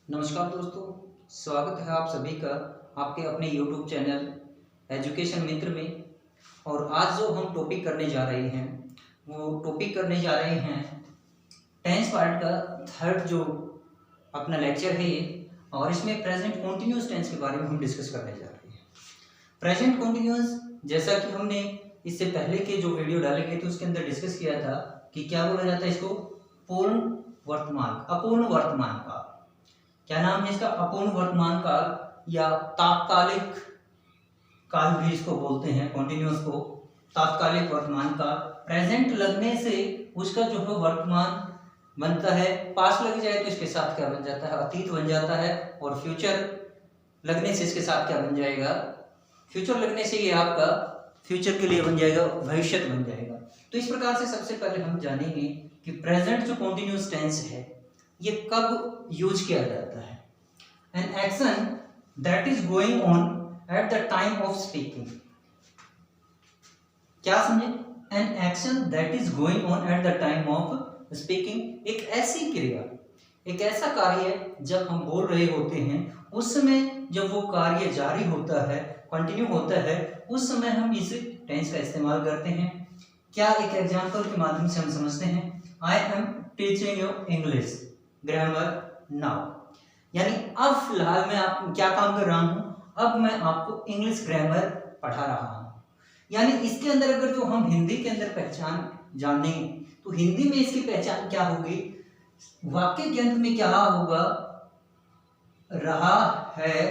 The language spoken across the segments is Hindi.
नमस्कार दोस्तों, स्वागत है आप सभी का आपके अपने YouTube चैनल एजुकेशन मित्र में। और आज जो हम टॉपिक करने जा रहे हैं वो टॉपिक करने जा रहे हैं टेंस पार्ट का थर्ड जो अपना लेक्चर है ये। और इसमें प्रेजेंट कॉन्टिन्यूस टेंस के बारे में हम डिस्कस करने जा रहे हैं। प्रेजेंट कॉन्टिन्यूस, जैसा कि हमने इससे पहले के जो वीडियो डाले गए थे उसके अंदर डिस्कस किया था कि क्या बोला जाता है इसको, पूर्ण वर्तमान, अपूर्ण वर्तमान काल। क्या नाम है इसका, अपूर्ण वर्तमान काल या तात्कालिक काल भी इसको बोलते हैं। कॉन्टिन्यूअस को तात्कालिक वर्तमान काल। प्रेजेंट लगने से उसका जो है वर्तमान बनता है, पास्ट लग जाए तो इसके साथ क्या बन जाता है, अतीत बन जाता है। और फ्यूचर लगने से इसके साथ क्या बन जाएगा, फ्यूचर लगने से ये आपका फ्यूचर के लिए बन जाएगा, भविष्य बन जाएगा। तो इस प्रकार से सबसे पहले हम जानेंगे कि प्रेजेंट जो कॉन्टिन्यूअस टेंस है ये कब यूज किया जाता है। An action that is going on at the time of speaking. क्या समझे, an action that is going on at the time of speaking. एक ऐसी क्रिया, एक ऐसा कार्य जब हम बोल रहे होते हैं उस समय जब वो कार्य जारी होता है, कंटिन्यू होता है, उस समय हम इस टेंस का इस्तेमाल करते हैं। क्या एक एग्जांपल के माध्यम से हम समझते हैं। I am teaching you English grammar now, यानी अब फिलहाल मैं आप क्या काम कर रहा हूं, अब मैं आपको इंग्लिश ग्रामर पढ़ा रहा हूं। यानी इसके अंदर अगर जो हम हिंदी के अंदर पहचान जाने तो हिंदी में इसकी पहचान क्या होगी, वाक्य के अंत में क्या होगा, रहा है,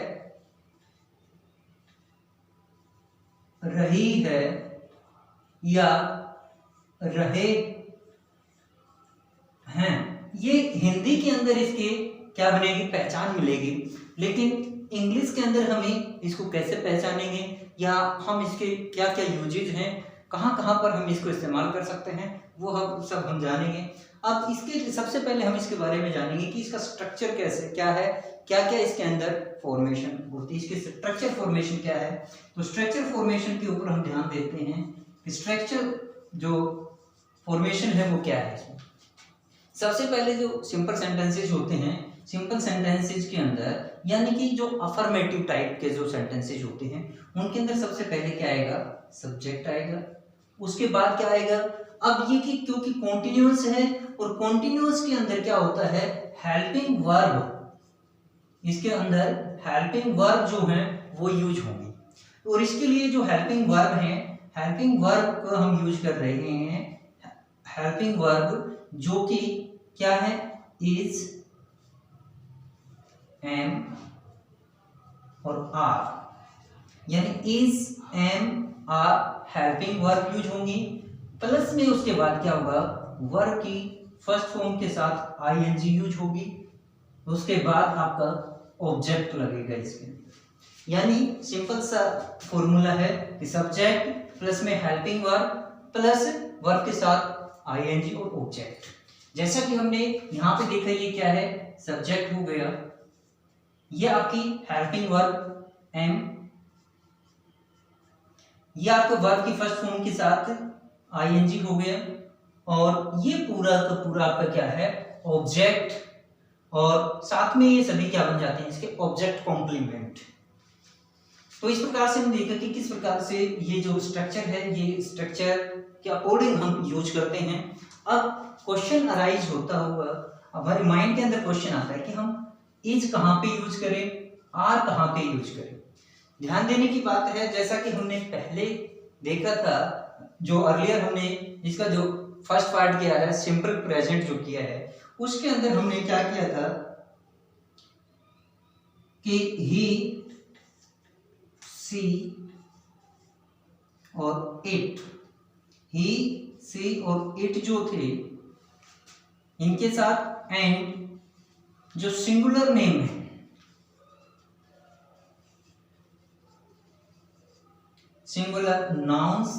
रही है या रहे हैं। ये हिंदी के अंदर इसके क्या बनेगी, पहचान मिलेगी। लेकिन इंग्लिश के अंदर हमें इसको कैसे पहचानेंगे या हम इसके क्या क्या यूजेज हैं, कहाँ कहाँ पर हम इसको इस्तेमाल कर सकते हैं, वो हम सब हम जानेंगे। अब इसके सबसे पहले हम इसके बारे में जानेंगे कि इसका स्ट्रक्चर कैसे क्या है, क्या क्या इसके अंदर फॉर्मेशन होती है, इसकी स्ट्रक्चर फॉर्मेशन क्या है। तो स्ट्रक्चर फॉर्मेशन के ऊपर हम ध्यान देते हैं कि स्ट्रक्चर जो फॉर्मेशन है वो क्या है। सबसे पहले जो सिंपल सेंटेंसेज होते हैं, सिंपल सेंटेंसेज के अंदर यानी कि जो अफर्मेटिव टाइप के जो सेंटेंसेज होते हैं उनके अंदर सबसे पहले क्या आएगा, सब्जेक्ट आएगा। उसके बाद क्या आएगा, अब ये कि क्योंकि कॉन्टिन्यूअस है और कॉन्टिन्यूअस के अंदर क्या होता है, हेल्पिंग वर्ब। इसके अंदर हेल्पिंग वर्ब जो है वो यूज होंगे। और इसके लिए जो हेल्पिंग वर्ब है, हेल्पिंग वर्ब को हम यूज कर रहे हैं, हेल्पिंग वर्ब जो कि क्या है, इज, एम और आर। यानी is, M, R helping verb use होंगी। प्लस में उसके बाद क्या होगा, वर्ब की फर्स्ट फॉर्म के साथ आईएनजी यूज होगी। उसके बाद आपका ऑब्जेक्ट लगेगा इसके। यानी सिंपल सा फॉर्मूला है कि सब्जेक्ट प्लस में हेल्पिंग वर्ब प्लस वर्ब के साथ आईएनजी और ऑब्जेक्ट। जैसा कि हमने यहाँ पे देखा, ये क्या है, सब्जेक्ट हो गया, ये आपकी हेल्पिंग वर्ब एम, ये आपका वर्ब की फर्स्ट फॉर्म के साथ आईएनजी हो गया, और ये पूरा का पूरा आपका क्या है, ऑब्जेक्ट। और साथ में ये सभी क्या बन जाते हैं, इसके ऑब्जेक्ट कॉम्प्लीमेंट। तो इस प्रकार से हम देखा कि किस प्रकार से ये जो स्ट्रक्चर है, ये स्ट्रक्चर के अकॉर्डिंग हम यूज करते हैं। अब क्वेश्चन अराइज होता हुआ हमारे माइंड के अंदर क्वेश्चन आता है कि हम इज कहाँ पे यूज करें, आर कहाँ पे यूज करें। ध्यान देने की बात है, जैसा कि हमने पहले देखा था, जो अर्लियर हमने इसका जो फर्स्ट पार्ट किया है, सिंपल प्रेजेंट जो किया है, उसके अंदर हमने क्या किया था कि ही, सी और इट, ही, सी और इट जो थे, इनके साथ एंड जो सिंगुलर नेम है, सिंगुलर नाउन्स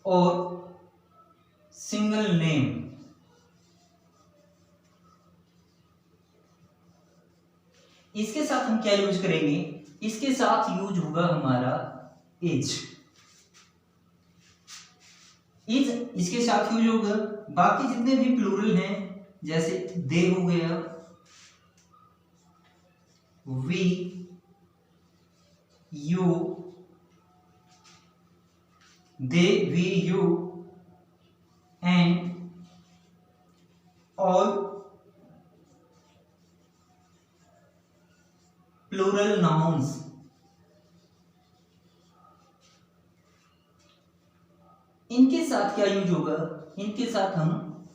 और सिंगल नेम, इसके साथ हम क्या यूज करेंगे, इसके साथ यूज होगा हमारा इज। इज इसके साथ यूज होगा। बाकी जितने भी प्लूरल हैं जैसे दे हो गया, we, you, they, we, you and all plural nouns, इनके साथ क्या यूज होगा, इनके साथ हम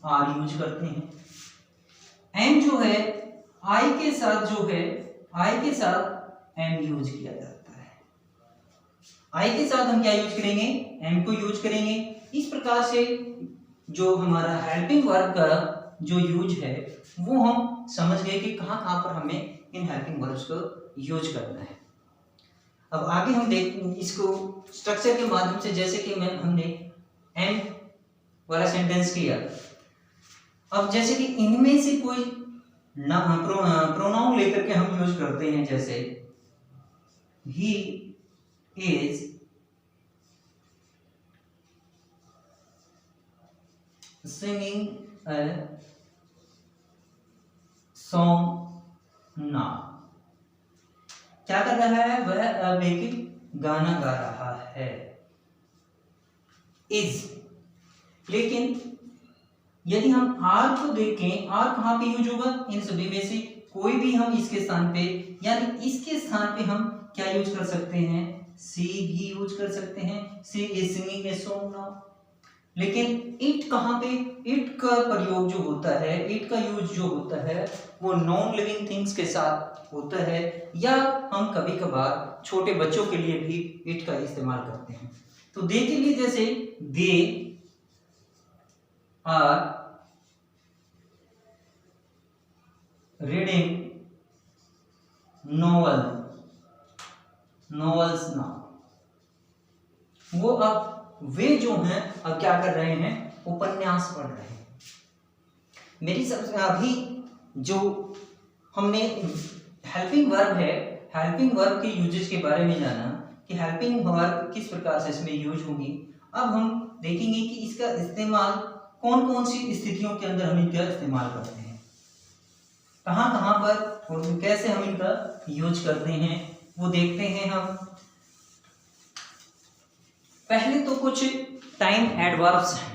आर यूज करते हैं। एम जो है आई के साथ, जो है आई के साथ एम यूज किया जाता है। आई के साथ हम क्या यूज करेंगे, एम को यूज करेंगे। इस प्रकार से जो हमारा हेल्पिंग वर्ब का जो यूज है वो हम समझ गए कि कहाँ कहाँ पर हमें इन हेल्पिंग वर्ब्स को यूज करना है। अब आगे हम देख इसको स्ट्रक्चर के माध्यम से, जैसे कि हमने एम वाला सेंटेंस किया। अब जैसे कि इनमें से कोई प्रोनाउन लेकर के हम यूज करते हैं, जैसे he is singing a song now. क्या कर रहा है वह, अब एक गाना गा रहा है, इज। लेकिन यदि हम आर को देखें, आर कहाँ पे यूज होगा, इन सभी में से कोई भी हम इसके स्थान पे, यानी इसके स्थान पे हम क्या यूज कर सकते हैं, सी भी यूज कर सकते हैं, she is singing a song now. लेकिन इट कहाँ पे, इट का प्रयोग जो होता है, इट का यूज जो होता है वो नॉन लिविंग थिंग्स के साथ होता है, या हम कभी कभार छोटे बच्चों के लिए भी इट का इस्तेमाल करते हैं। तो दे के लिए जैसे they are reading novels now. वो अब वे जो हैं अब क्या कर रहे हैं, उपन्यास पढ़ रहे हैं। मेरी सबसे अभी जो हमने हेल्पिंग वर्ब है, हेल्पिंग वर्ब के यूजेस के बारे में जाना कि हेल्पिंग वर्ब किस प्रकार से इसमें यूज होगी। अब हम देखेंगे कि इसका इस्तेमाल कौन कौन सी स्थितियों के अंदर हम इनका इस्तेमाल करते हैं, कहाँ कहाँ पर और कैसे हम इनका यूज करते हैं, वो देखते हैं हम। पहले तो कुछ टाइम एडवर्ब्स हैं।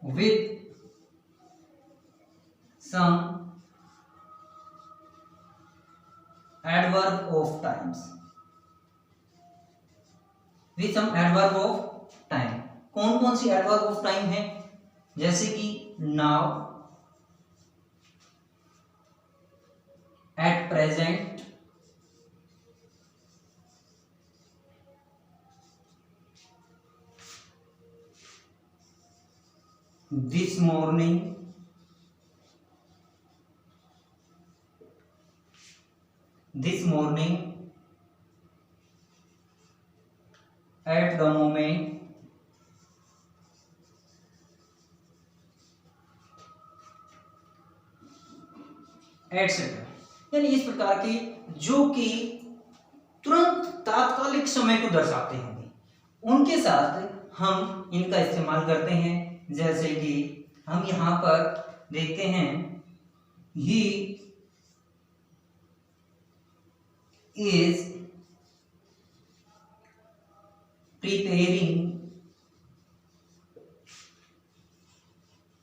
With some adverb of times, with some adverb of time. कौन कौन सी एडवर्ब ऑफ टाइम है, जैसे कि now, at present, this morning, at the moment, etcetera. यानी इस प्रकार के जो कि तुरंत तात्कालिक समय को दर्शाते होंगे, उनके साथ हम इनका इस्तेमाल करते हैं। जैसे कि हम यहाँ पर देखते हैं, he is preparing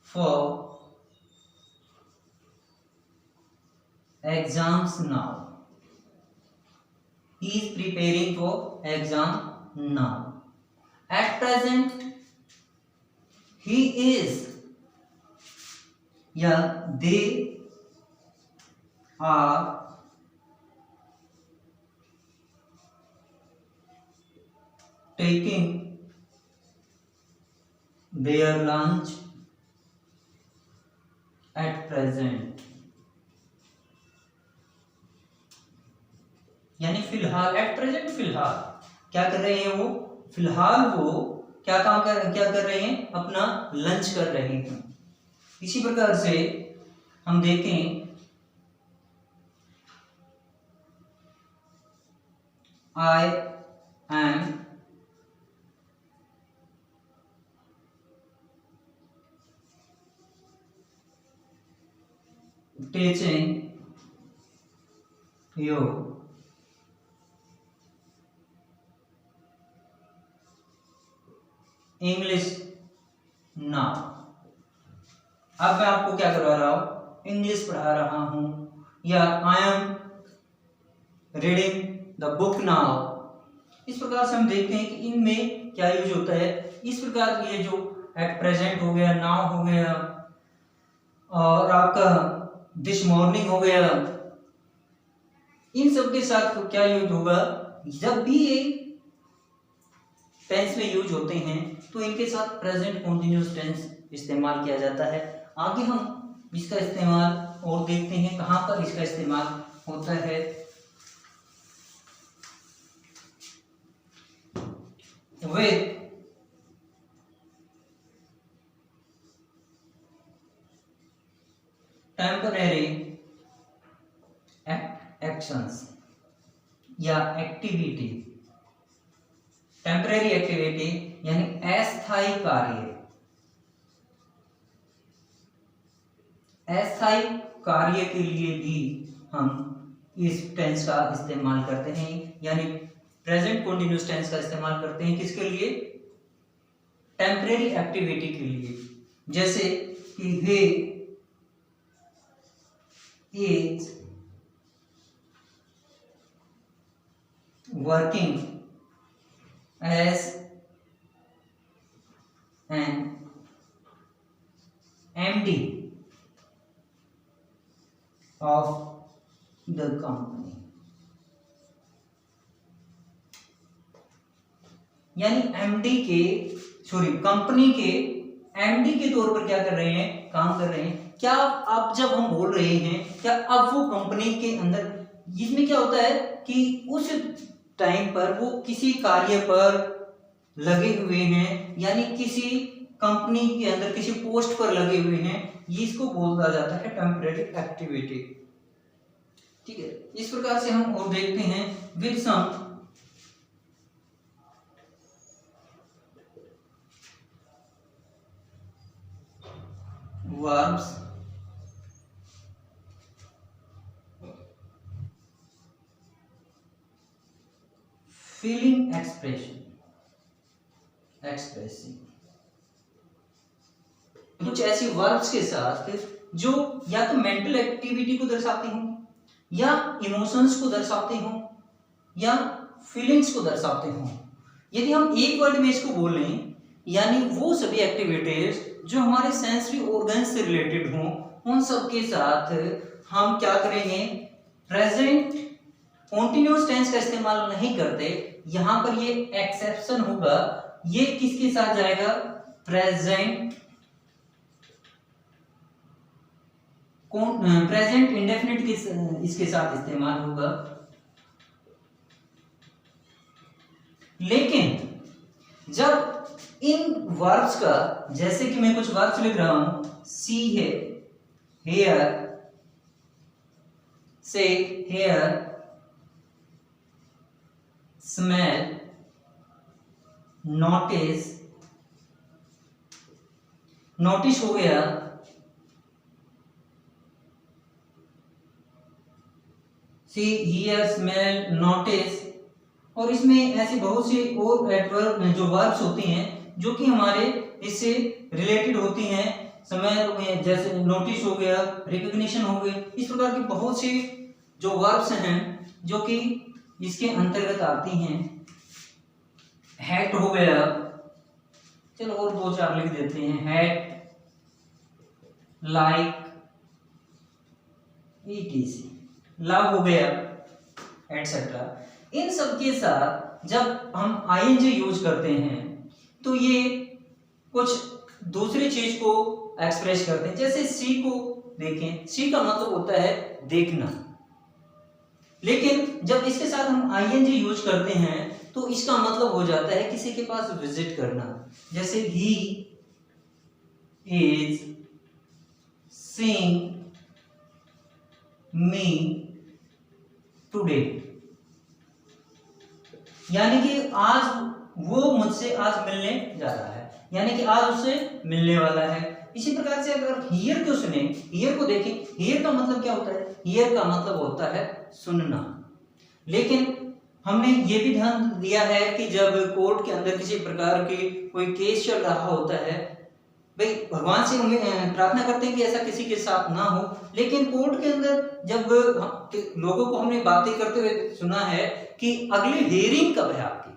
for exams now. He is preparing for exam now. At present he is, या they are taking their lunch at present। यानी फिलहाल, एट प्रेजेंट फिलहाल क्या कर रहे हैं वो, फिलहाल वो क्या कर रहे हैं, अपना लंच कर रहे हैं। इसी प्रकार से हम देखें, I am teaching you English now। अब मैं आपको क्या करवा रहा हूं, इंग्लिश पढ़ा रहा हूं, या I am reading the book now. इस प्रकार से हम देखते हैं कि इनमें क्या यूज होता है। इस प्रकार ये जो एट प्रेजेंट हो गया, नाउ हो गया, और आपका दिस मॉर्निंग हो गया, इन सब के साथ क्या यूज होगा, जब भी ये टेंस में यूज होते हैं तो इनके साथ प्रेजेंट कॉन्टिन्यूअस टेंस इस्तेमाल किया जाता है। आगे हम इसका इस्तेमाल और देखते हैं कहां पर इसका इस्तेमाल होता है। विद टेम्पररी एक्शंस या एक्टिविटी। टेम्पररी एक्टिविटी यानी अस्थायी कार्य, अस्थायी कार्य के लिए भी हम इस टेंस का इस्तेमाल करते हैं, यानी प्रेजेंट कॉन्टिन्यूअस टेंस का इस्तेमाल करते हैं। किसके लिए, टेम्पररी एक्टिविटी के लिए। जैसे कि he is working as an MD of the company। यानी एमडी के कंपनी के एमडी के तौर पर क्या कर रहे हैं, काम कर रहे हैं। क्या अब जब हम बोल रहे हैं, क्या अब वो कंपनी के अंदर, इसमें क्या होता है कि उस टाइम पर वो किसी कार्य पर लगे हुए हैं, यानी किसी कंपनी के अंदर किसी पोस्ट पर लगे हुए हैं, इसको बोला जाता है टेम्परेरी एक्टिविटी। ठीक है, इस प्रकार से हम और देखते हैं with some verbs feeling expressing। कुछ ऐसी वर्ब्स के साथ जो या तो मेंटल एक्टिविटी को दर्शाते हो, या इमोशंस को दर्शाते हो, या फीलिंग्स को दर्शाते हो। यदि हम एक वर्ड में इसको बोलें, यानी वो सभी एक्टिविटीज जो हमारे सेंसरी ऑर्गन से रिलेटेड हों, उन सब के साथ हम क्या करेंगे, प्रेजेंट कॉन्टिन्यूअस टेंस का इस्तेमाल नहीं करते। यहां पर ये एक्सेप्शन होगा, ये किसके साथ जाएगा, प्रेजेंट प्रेजेंट इंडेफिनिट के इसके साथ इस्तेमाल होगा। लेकिन जब इन वर्ब्स का, जैसे कि मैं कुछ वर्ब्स लिख रहा हूं, सी है, हेयर, से हेयर, स्मेल, नोटिस, नोटिस हो गया, सी, हियर, स्मेल, नोटिस, और इसमें ऐसे बहुत से और एडवर्ब जो वर्ब्स होती हैं जो कि हमारे इससे रिलेटेड होती हैं। समय जैसे नोटिस हो गया, रिकॉग्निशन हो गई, इस प्रकार की बहुत सी जो वर्ब्स हैं जो कि इसके अंतर्गत आती हैं। हैट हो गया, चलो और दो चार लिख देते हैं, हैट, लाइक, etc, लव हो गया, एटसेट्रा। इन सब के साथ जब हम आईएनजी यूज करते हैं तो ये कुछ दूसरी चीज को एक्सप्रेस करते हैं। जैसे सी को देखें, सी का मतलब होता है देखना, लेकिन जब इसके साथ हम आईएनजी यूज करते हैं तो इसका मतलब हो जाता है किसी के पास विजिट करना। जैसे he is seeing me today, यानी कि आज वो मुझसे आज मिलने जा रहा है, यानी कि आज उससे मिलने वाला है। इसी प्रकार से अगर हियर को सुने, हियर को देखें, हियर का मतलब क्या होता है? हियर का मतलब होता है सुनना। लेकिन हमने ये भी ध्यान दिया है कि जब कोर्ट के अंदर किसी प्रकार की कोई केस चल रहा होता है, भाई भगवान से उम्मीद प्रार्थना करते हैं कि ऐसा किसी के साथ ना हो, लेकिन कोर्ट के अंदर जब लोगों को हमने बातें करते हुए सुना है कि अगली हियरिंग कब है आपकी,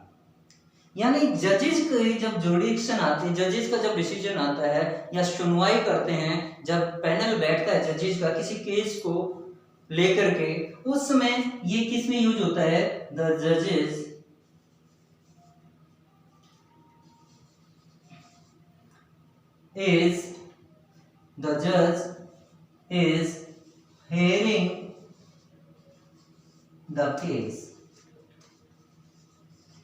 यानी जजेस के जब जुडिक्शन आते हैं, जजेस का जब डिसीजन आता है या सुनवाई करते हैं, जब पैनल बैठता है जजेस का किसी केस को लेकर के, उस समय ये किस में यूज होता है? द जजेस is the judge is hearing the case।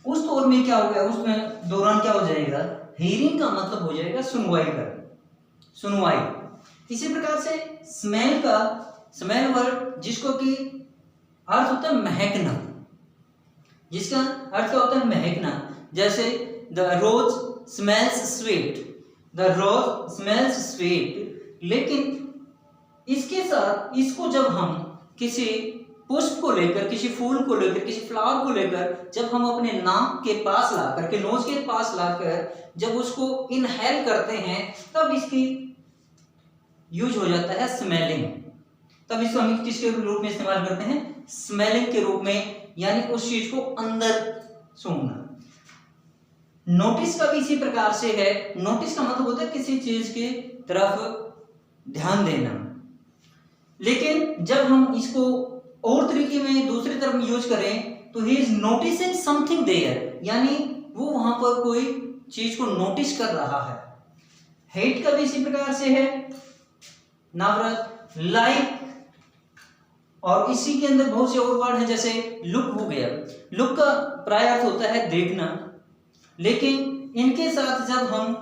उस दौर में क्या हो गया, उसमें दौरान क्या हो जाएगा? हियरिंग का मतलब हो जाएगा सुनवाई करना, सुनवाई। इसी प्रकार से स्मेल का, स्मेल वर्ड जिसको कि अर्थ होता है महकना, जिसका अर्थ क्या होता है? महकना। जैसे the rose smells sweet, the rose smells sweet. लेकिन इसके साथ इसको जब हम किसी पुष्प को लेकर, किसी फूल को लेकर, किसी फ्लावर को लेकर जब हम अपने नाक के पास ला करके, नोज के पास लाकर जब उसको इनहेल करते हैं, तब इसकी यूज हो जाता है स्मेलिंग। तब इसको हम किसके रूप में इस्तेमाल करते हैं? स्मेलिंग के रूप में, यानी उस चीज को अंदर सूंघना। नोटिस का भी इसी प्रकार से है। नोटिस का मतलब होता है किसी चीज की तरफ ध्यान देना। लेकिन जब हम इसको और तरीके में दूसरी तरफ यूज करें तो he is noticing something there, यानी वो वहां पर कोई चीज को नोटिस कर रहा है। हेट का भी इसी प्रकार से है, नवरत, लाइक, और इसी के अंदर बहुत से और वर्ड हैं, जैसे लुक हो गया। लुक का प्राय अर्थ होता है देखना, लेकिन इनके साथ जब हम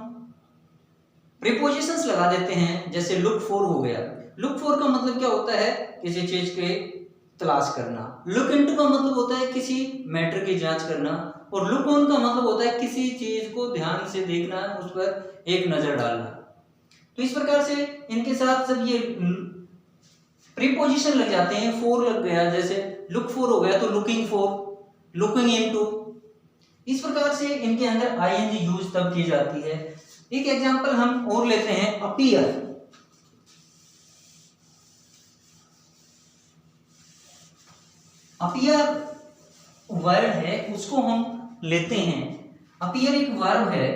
प्रीपोजिशंस लगा देते हैं, जैसे लुक फॉर हो गया। लुक फॉर का मतलब क्या होता है? किसी चीज के तलाश करना। लुक इनटू का मतलब होता है किसी मैटर की जांच करना, और लुक ऑन का मतलब होता है किसी चीज को ध्यान से देखना, उस पर एक नजर डालना। तो इस प्रकार से इनके साथ जब ये प्रीपोजिशन लग जाते हैं, फॉर लग गया, जैसे लुक फॉर हो गया तो लुकिंग फॉर, लुकिंग इनटू, इस प्रकार से इनके अंदर आईएनजी यूज तब की जाती है। एक एग्जांपल हम और लेते हैं, अपीयर। अपीयर वर्ड है, उसको हम लेते हैं। अपीयर एक वर्ब है।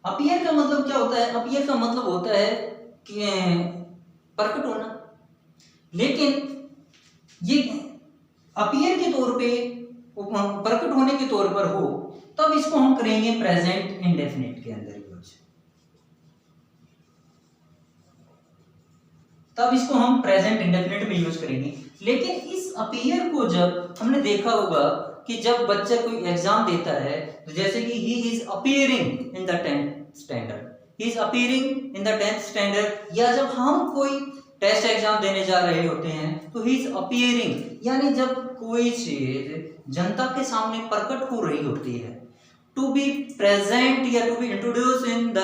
अपीयर का मतलब क्या होता है? अपीयर का मतलब होता है कि प्रकट होना। लेकिन ये अपीयर के तौर पे, प्रकट होने के तौर पर हो, तब इसको हम करेंगे प्रेजेंट इंडेफिनिट के अंदर यूज। तब इसको हम प्रेजेंट इंडेफिनिट में यूज करेंगे। लेकिन इस अपीयर को जब हमने देखा होगा कि जब बच्चा कोई एग्जाम देता है, तो जैसे कि he is appearing in the 10th standard, he is appearing in the 10th standard, या जब हम कोई टेस्ट एग्जाम देने जा रहे होते हैं तो ही इज अपीयरिंग, यानी जब कोई चीज जनता के सामने प्रकट हो रही होती है, टू बी प्रेजेंट या to be introduce in the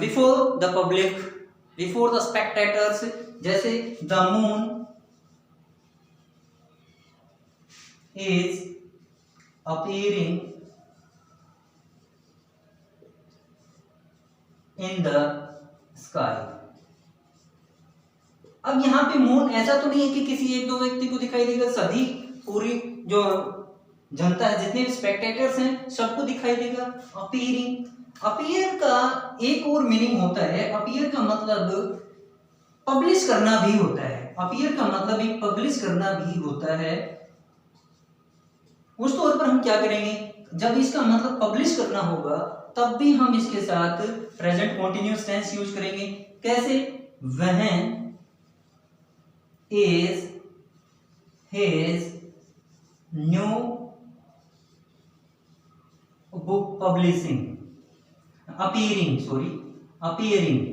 before the public, before the spectators. जैसे the moon is appearing in the sky। अब यहाँ पे मून ऐसा तो नहीं है कि किसी एक दो व्यक्ति को दिखाई देगा, सभी पूरी जो जनता है, जितने भी स्पेक्टेटर्स हैं, सबको दिखाई देगा। अपीयरिंग, अपीयर का एक और मीनिंग होता है, अपीयर का मतलब पब्लिश करना भी होता है। अपीयर का मतलब ही पब्लिश करना भी होता है। उस तौर पर हम क्या करेंगे, जब इसका मतलब पब्लिश करना होगा तब भी हम इसके साथ प्रेजेंट कंटीन्यूअस टेंस यूज करेंगे। कैसे? When is his new book publishing, appearing, sorry appearing,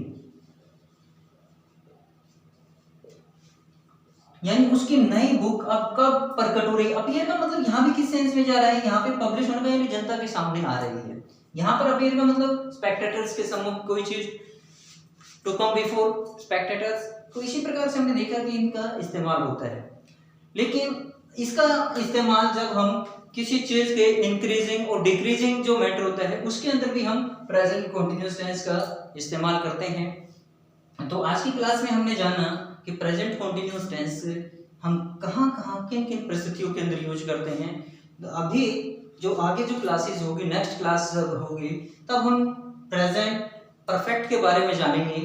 यानी उसकी नई बुक अब कब प्रकट हो रही है। अपीयर का मतलब यहाँ भी किस सेंस में जा रहा है? यहाँ पे पब्लिश होने का, यानी जनता के सामने आ रही है। यहाँ पर अपीयर का मतलब स्पेक्टेटर्स के सम्मुख कोई चीज, टू कम बिफोर स्पेक्टेटर्स, तो इसी प्रकार से हमने देखा कि इनका इस्तेमाल होता है। लेकिन इसका इस्तेमाल जब हम किसी चीज के इंक्रीजिंग और डिक्रीजिंग जो मैटर होता है उसके अंदर भी हम प्रेजेंट कंटीन्यूअस टेंस का इस्तेमाल करते हैं। तो आज की क्लास में हमने जाना कि प्रेजेंट कंटीन्यूअस टेंस हम कहाँ कहाँ किन किन परिस्थितियों के अंदर यूज करते हैं। तो अभी जो आगे जो क्लासेस होगी, नेक्स्ट क्लास जब होगी, तब हम प्रेजेंट परफेक्ट के बारे में जानेंगे।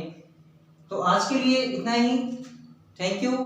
तो आज के लिए इतना ही। Thank you.